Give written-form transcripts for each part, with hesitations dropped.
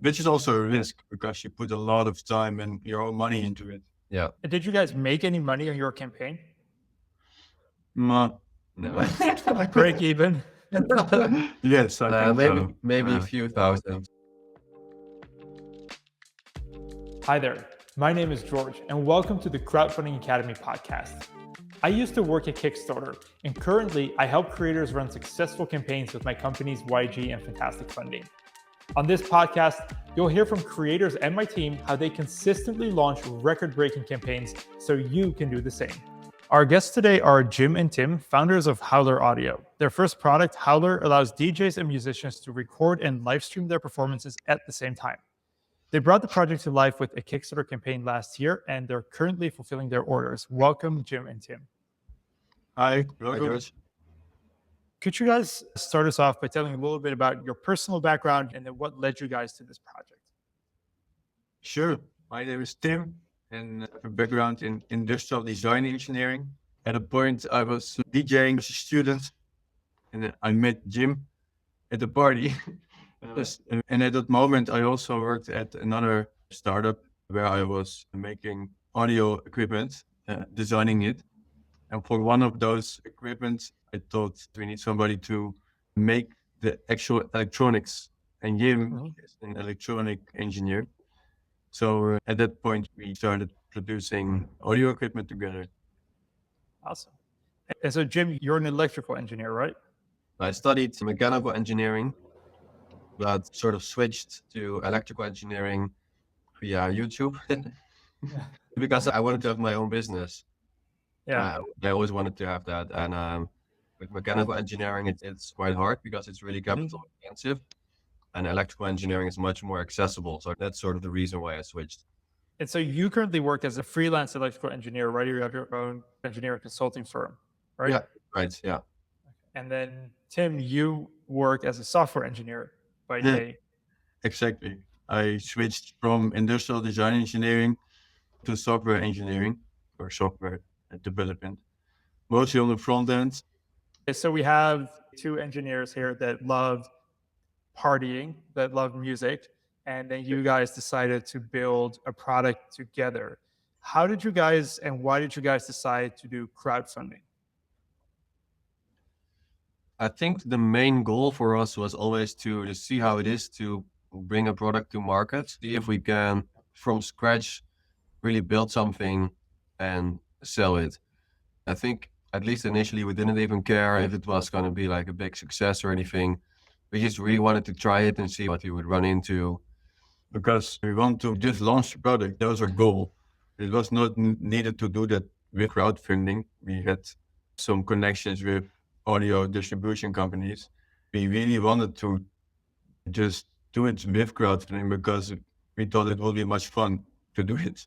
which is also a risk because you put a lot of time and your own money into it. Yeah. Did you guys make any money on your campaign? No. Break even? Yes, I think so. maybe a few thousand. Hi there, my name is George, and welcome to the Crowdfunding Academy podcast. I used to work at Kickstarter, and currently I help creators run successful campaigns with my companies YG and Fantastic Funding. On this podcast, you'll hear from creators and my team how they consistently launch record-breaking campaigns so you can do the same. Our guests today are Jim and Tim, founders of Howler Audio. Their first product, Howler, allows DJs and musicians to record and live stream their performances at the same time. They brought the project to life with a Kickstarter campaign last year, and they're currently fulfilling their orders. Welcome, Jim and Tim. Hi, George. Could you guys start us off by telling a little bit about your personal background and then what led you guys to this project? Sure. My name is Tim, and I have a background in industrial design engineering. At a point, I was DJing as a student, and then I met Jim at a party. And at that moment, I also worked at another startup where I was making audio equipment, designing it. And for one of those equipment, I thought we need somebody to make the actual electronics. And Jim is an electronic engineer. So at that point, we started producing audio equipment together. Awesome. And so, Jim, you're an electrical engineer, right? I studied mechanical engineering, but sort of switched to electrical engineering via YouTube because I wanted to have my own business. Yeah. I always wanted to have that. And with mechanical engineering, it's quite hard because it's really capital intensive. And electrical engineering is much more accessible. So that's sort of the reason why I switched. And so you currently work as a freelance electrical engineer, right? You have your own engineering consulting firm, right? Yeah, right. Yeah. And then, Tim, you work as a software engineer by day. Exactly. I switched from industrial design engineering to software engineering or software development, mostly on the front end. So we have two engineers here that love partying, that love music, and then you guys decided to build a product together. How did you guys and why did you guys decide to do crowdfunding? I think the main goal for us was always to just see how it is to bring a product to market, see if we can, from scratch, really build something and sell it. I think at least initially we didn't even care if it was going to be like a big success or anything. We just really wanted to try it and see what we would run into. Because we want to just launch the product. That was our goal. It was not needed to do that with crowdfunding. We had some connections with audio distribution companies. We really wanted to just do it with crowdfunding because we thought it would be much fun to do it.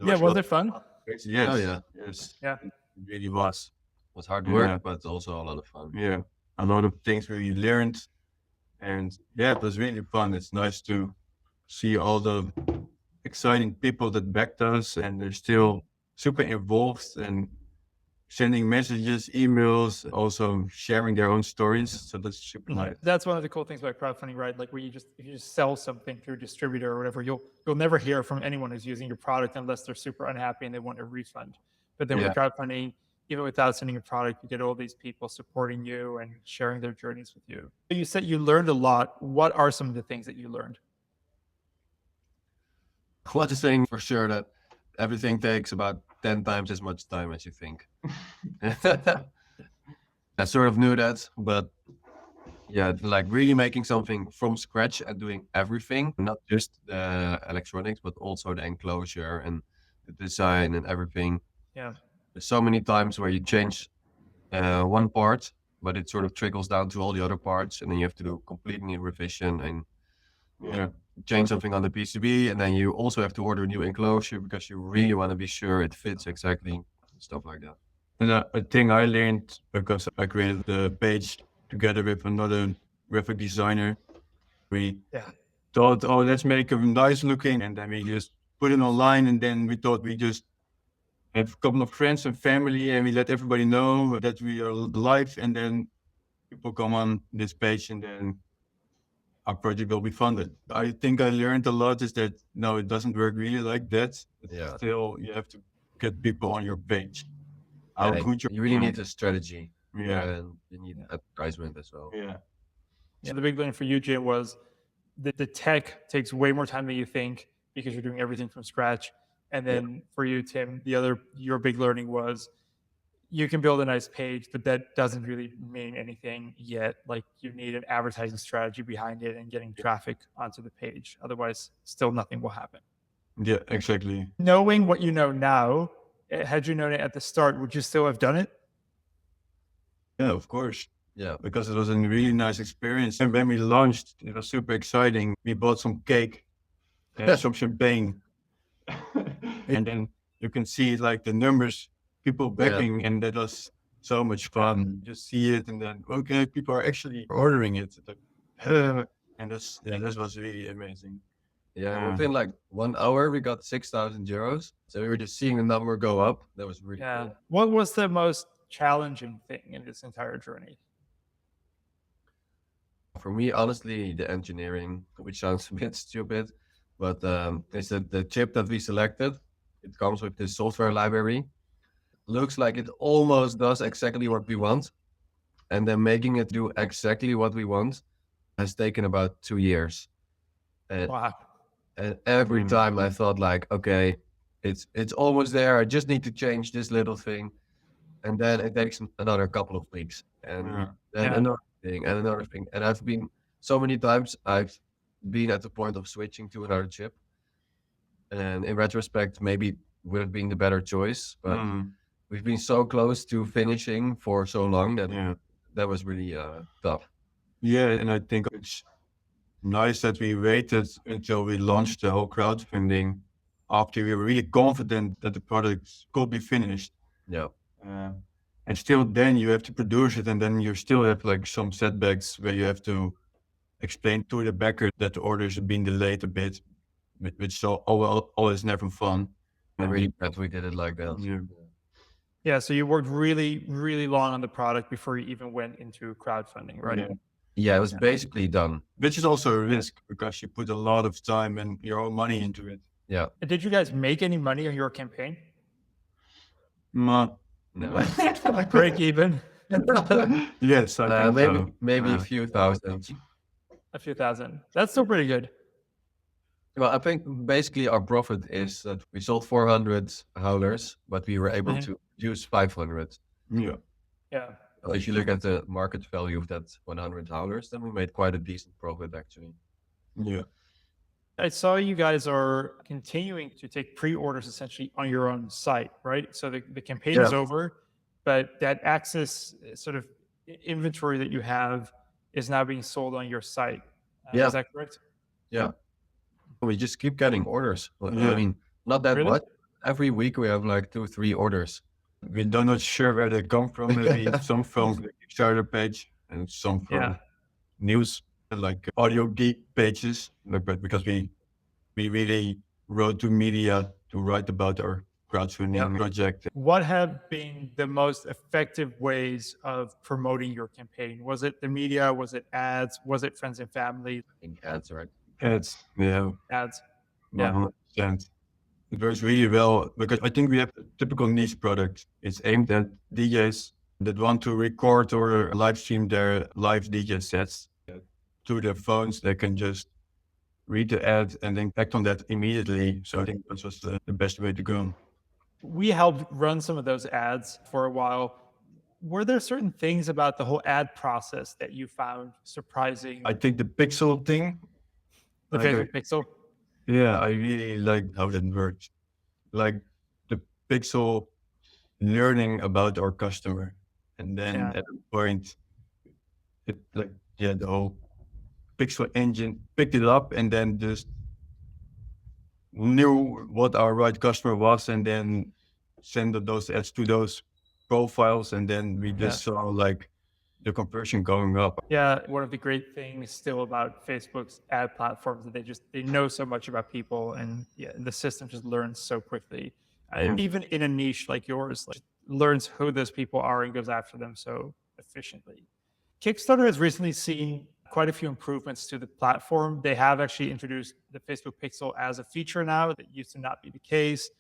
Yeah, was it fun? Yes. Oh, yeah. Yes. Yeah. It really was. It was hard work, Yeah. but also a lot of fun. Yeah. A lot of things we learned. And yeah, it was really fun. It's nice to see all the exciting people that backed us, and they're still super involved and sending messages, emails, also sharing their own stories. So that's super nice. That's one of the cool things about crowdfunding, right? Like where if you just sell something through a distributor or whatever, you'll never hear from anyone who's using your product unless they're super unhappy and they want a refund. But then with crowdfunding, even without sending a product, you get all these people supporting you and sharing their journeys with you. You said you learned a lot. What are some of the things that you learned? Well, just saying for sure that everything takes about 10 times as much time as you think. I sort of knew that, but yeah, like really making something from scratch and doing everything, not just the electronics, but also the enclosure and the design and everything. Yeah. There's so many times where you change one part, but it sort of trickles down to all the other parts, and then you have to do complete new revision and change something on the PCB, and then you also have to order a new enclosure because you really want to be sure it fits exactly, stuff like that. And a thing I learned because I created the page together with another graphic designer. We thought, oh, let's make it nice looking, and then we just put it online, and then we thought we just have a couple of friends and family, and we let everybody know that we are live, and then people come on this page, and then our project will be funded. I think I learned a lot is that no, it doesn't work really like that. Yeah. Still, you have to get people on your page. How Yeah, good you really need a strategy, Yeah. and you need advertisement as well. Yeah. Yeah, the big learning for you, Jim, was that the tech takes way more time than you think because you're doing everything from scratch. And then for you, Tim, your big learning was you can build a nice page, but that doesn't really mean anything yet. Like you need an advertising strategy behind it and getting traffic onto the page. Otherwise, still nothing will happen. Yeah, exactly. Knowing what you know now, had you known it at the start, would you still have done it? Yeah, of course. Yeah. Because it was a really nice experience. And when we launched, it was super exciting. We bought some cake and some champagne. And then you can see like the numbers, people backing, and that was so much fun. Just see it and then, okay, people are actually ordering it. Like, and this was really amazing. Yeah, within like 1 hour, we got 6,000 euros. So we were just seeing the number go up. That was really cool. What was the most challenging thing in this entire journey? For me, honestly, the engineering, which sounds a bit stupid, but it's the chip that we selected. It comes with this software library. Looks like it almost does exactly what we want. And then making it do exactly what we want has taken about 2 years. Wow. And every time I thought like, okay, it's almost there. I just need to change this little thing. And then it takes another couple of weeks. And then another thing and another thing. And I've been so many times I've been at the point of switching to another chip. And in retrospect, maybe would have been the better choice. But we've been so close to finishing for so long that that was really tough. Yeah, and I think it's nice that we waited until we launched the whole crowdfunding after we were really confident that the product could be finished. Yeah. And still then you have to produce it, and then you still have like some setbacks where you have to explain to the backer that the orders have been delayed a bit, which is always never fun. I'm really glad we did it like that. Yeah, so you worked really, really long on the product before you even went into crowdfunding, right? Yeah, it was basically done. Which is also a risk because you put a lot of time and your own money into it. Yeah. And did you guys make any money on your campaign? No. Break even? Yes, I think maybe a few thousand. A few thousand. That's still pretty good. Well, I think basically our profit is that we sold 400 howlers, but we were able to use 500. Yeah. Yeah. If you look at the market value of that 100 howlers, then we made quite a decent profit actually. Yeah. I saw you guys are continuing to take pre-orders essentially on your own site, right? So the campaign is over, but that access sort of inventory that you have is now being sold on your site. Is that correct? Yeah. We just keep getting orders. I mean, not that much. Every week we have like 2-3 orders. We're not sure where they come from. Maybe some from the Kickstarter page and some from news, like audio geek pages. But because we really wrote to media to write about our crowdfunding project. What have been the most effective ways of promoting your campaign? Was it the media? Was it ads? Was it friends and family? I think ads, right? Ads, Ads. 100%. It works really well because I think we have a typical niche product. It's aimed at DJs that want to record or live stream their live DJ sets to their phones. They can just read the ad and then act on that immediately. So I think that was the best way to go. We helped run some of those ads for a while. Were there certain things about the whole ad process that you found surprising? I think the pixel thing. The favorite pixel? Yeah, I really like how that works. Like the pixel learning about our customer. And then at a point, it the whole pixel engine picked it up and then just knew what our right customer was and then send those ads to those profiles. And then we just saw like the conversion going up. Yeah, one of the great things still about Facebook's ad platforms that they know so much about people, and the system just learns so quickly. Even in a niche like yours, like, learns who those people are and goes after them so efficiently. Kickstarter has recently seen quite a few improvements to the platform. They have actually introduced the Facebook Pixel as a feature now. That used to not be the case.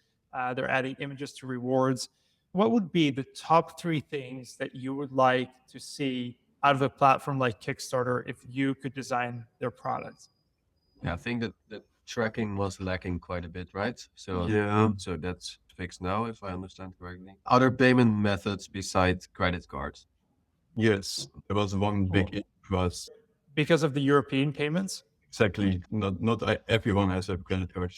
They're adding images to rewards. What would be the top 3 things that you would like to see out of a platform like Kickstarter if you could design their products? Yeah, I think that the tracking was lacking quite a bit, right? So Yeah. so that's fixed now, if I understand correctly. Other payment methods besides credit cards. Yes, there was one big issue was Because of the European payments? exactly not everyone has a credit card.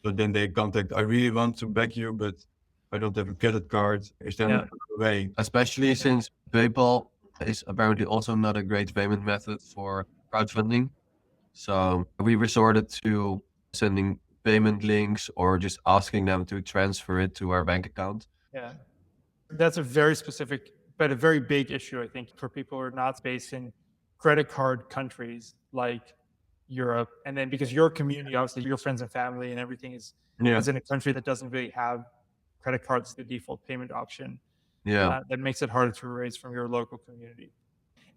So then they contact, I really want to back you, but I don't have a credit card. Is there Yeah. another way? Especially since PayPal is apparently also not a great payment method for crowdfunding. So we resorted to sending payment links or just asking them to transfer it to our bank account. Yeah. That's a very specific, but a very big issue, I think, for people who are not based in credit card countries like Europe. And then because your community, obviously your friends and family and everything is in a country that doesn't really have credit cards, the default payment option, Yeah. that makes it harder to raise from your local community.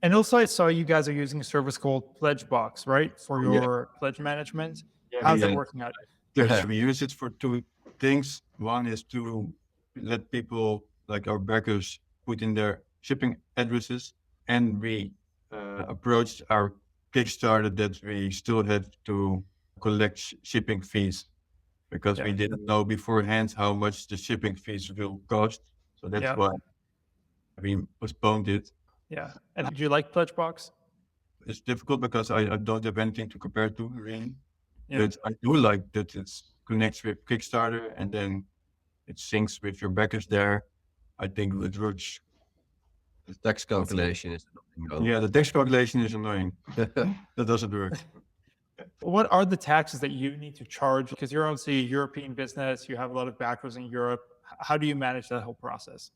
And also, I saw you guys are using a service called Pledgebox, right? For your pledge management. How's that working out? Yes, we use it for 2 things. One is to let people like our backers put in their shipping addresses, and we approached our Kickstarter that we still have to collect shipping fees because we didn't know beforehand how much the shipping fees will cost. So that's why we postponed it. Yeah. And do you like Pledgebox? It's difficult because I don't have anything to compare to, really. Yeah. But I do like that it connects with Kickstarter and then it syncs with your backers there. I think it works. The tax calculation is annoying. Yeah, the tax calculation is annoying. That doesn't work. What are the taxes that you need to charge? Because you're obviously a European business, you have a lot of backers in Europe. How do you manage that whole process?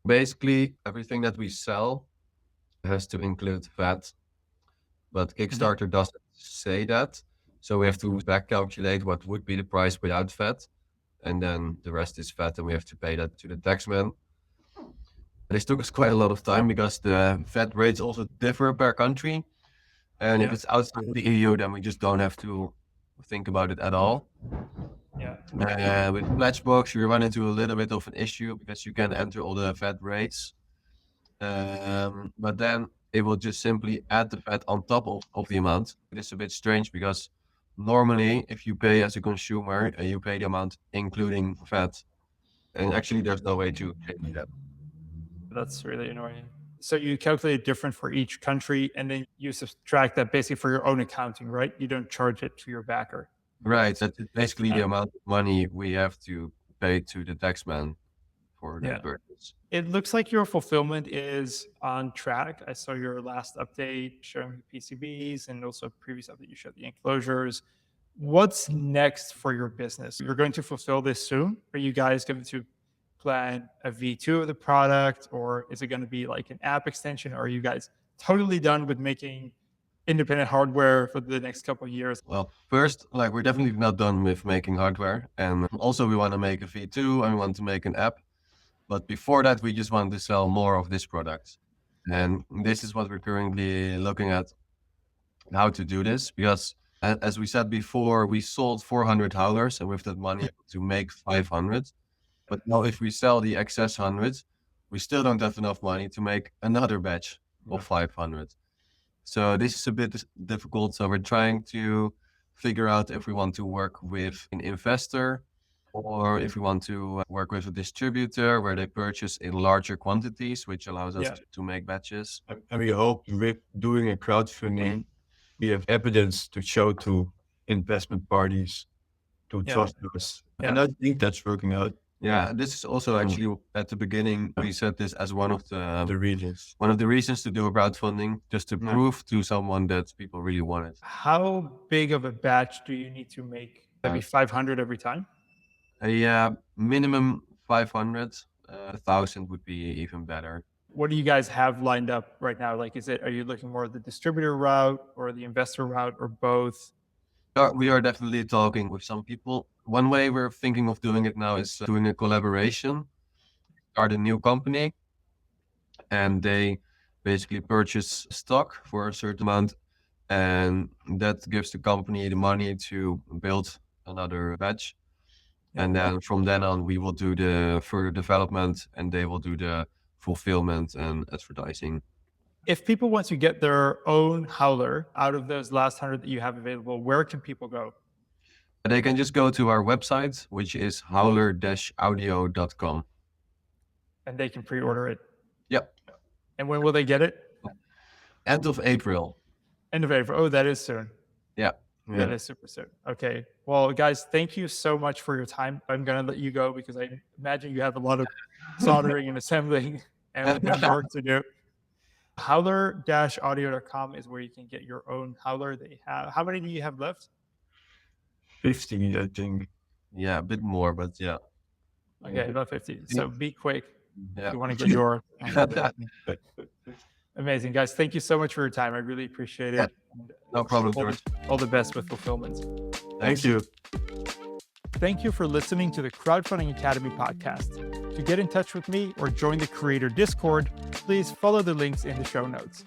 Basically, everything that we sell has to include VAT, but Kickstarter doesn't say that. So we have to back calculate what would be the price without VAT. And then the rest is VAT, and we have to pay that to the taxman. This took us quite a lot of time because the VAT rates also differ per country. And if it's outside the EU, then we just don't have to think about it at all. Yeah. With Pledgebox, you run into a little bit of an issue because you can enter all the VAT rates. But then it will just simply add the VAT on top of the amount. It's a bit strange because normally if you pay as a consumer, you pay the amount including VAT. And actually there's no way to change that. That's really annoying. So you calculate it different for each country, and then you subtract that basically for your own accounting, right? You don't charge it to your backer. Right. That's basically the amount of money we have to pay to the taxman for that purchase. It looks like your fulfillment is on track. I saw your last update showing the PCBs, and also a previous update you showed the enclosures. What's next for your business? You're going to fulfill this soon? Are you guys going to plan a V2 of the product, or is it going to be like an app extension? Or are you guys totally done with making independent hardware for the next couple of years? Well, first, like we're definitely not done with making hardware. And also we want to make a V2 and we want to make an app. But before that, we just want to sell more of this product. And this is what we're currently looking at, how to do this. Because as we said before, we sold 400 howlers and with that money to make 500. But now if we sell the excess 100, we still don't have enough money to make another batch of 500. So this is a bit difficult. So we're trying to figure out if we want to work with an investor or if we want to work with a distributor where they purchase in larger quantities, which allows us to make batches. And we hope with doing a crowdfunding, we have evidence to show to investment parties to trust us. And I think that's working out. Yeah, this is also actually at the beginning, we said this as one of The reasons. one of the reasons to do a crowdfunding, just to prove to someone that people really want it. How big of a batch do you need to make? Maybe 500 every time? Yeah, minimum 500, 1,000 would be even better. What do you guys have lined up right now? Like, are you looking more at the distributor route or the investor route or both? We are definitely talking with some people. One way we're thinking of doing it now is doing a collaboration, start a new company, and they basically purchase stock for a certain amount, and that gives the company the money to build another batch. And then from then on, we will do the further development, and they will do the fulfillment and advertising. If people want to get their own howler out of those last 100 that you have available, where can people go? They can just go to our website, which is howler-audio.com. And they can pre-order it. Yep. And when will they get it? End of April. End of April. Oh, that is soon. Yeah. That is super soon. Okay. Well, guys, thank you so much for your time. I'm going to let you go because I imagine you have a lot of soldering and assembling and work to do. Howler-audio.com is where you can get your own howler. They have. How many do you have left? 15, I think. Yeah, a bit more, but yeah. Okay, about 50. So be quick if Yeah. you want to get your. Amazing, guys. Thank you so much for your time. I really appreciate it. No problem, George. All the best with fulfillment. Thank you. Thank you for listening to the Crowdfunding Academy podcast. To get in touch with me or join the Creator Discord, please follow the links in the show notes.